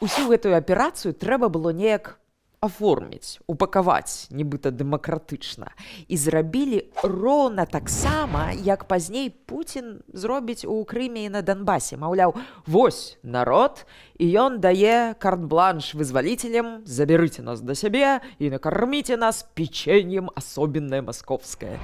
Усю гэтую аперацыю трэба было неяк аформіць, упакаваць, нібыта дэмакратычна. І зрабілі роўна таксама, як пазней Пуцін зробіць у Крыме і на Донбасе. Маўляў, вось народ, і ён дае карт-бланш вызвалителям, заберыце нас да сябе і накарміце нас печеньем асобеннае масковскае.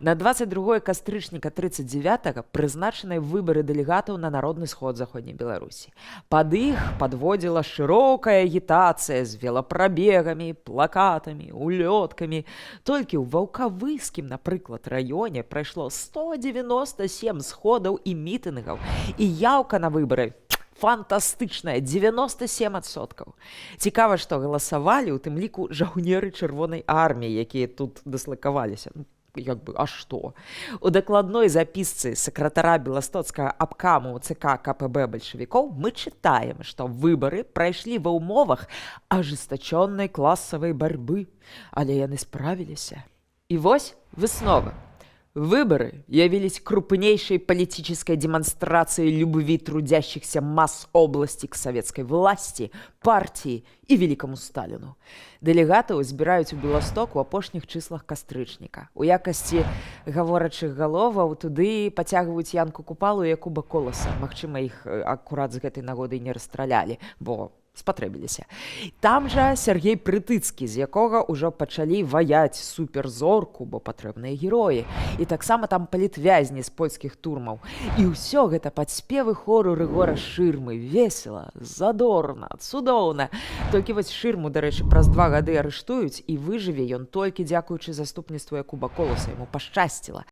На 22 кастрычніка 39-го прызначаныя выбары дэлегатаў на народны сход заходняй Беларусі. Пад іх падводзіла шырокая агітацыя з велапрабегамі, плакатамі, улёткамі. Толькі ў Ваўкавыскім, напрыклад, раёне прайшло 197 сходаў і мітынгаў, і яўка на выбары фантастычная, 97%. Цікава, што галасавалі, у тым ліку, жаўнеры Чырвонай арміі, якія тут дыслакаваліся. А што? У дакладной запісцы сакратара Беластоцкага абкаму ЦК КПБ бальшавікоў мы чытаем, што выбары прайшлі ва ўмовах ажестачоннай класавай барьбы, але яны справіліся. І вось выснова. Выборы явились крупнейшей политической демонстрацией любви трудящихся масс области к советской власти, партии и великому Сталину. Дэлегатаў збіраюць у Беласток у апошніх чыслах кастрычніка. У якасці гаворачых галоваў туды пацягваюць Янку Купалу і Якуба Коласа. Магчыма, іх акурат з гэтай нагоды не расстралялі, бо спатрэбіліся. Там жа Сергей Прытыцкі, з якога ўжо пачалі ваяць суперзорку, бо патрэбныя героі. І таксама там палітвязні з польскіх турмаў. І ўсё гэта пад спевы хору Рыгора Шырмы. Весела, задорна, цудоўна. Толькі вось Шырму, дарэчы, праз 2 гады арыштуюць, і выжыве ён толькі дзякуючы заступніцтву Якуба Коласа. Яму пашчасціла.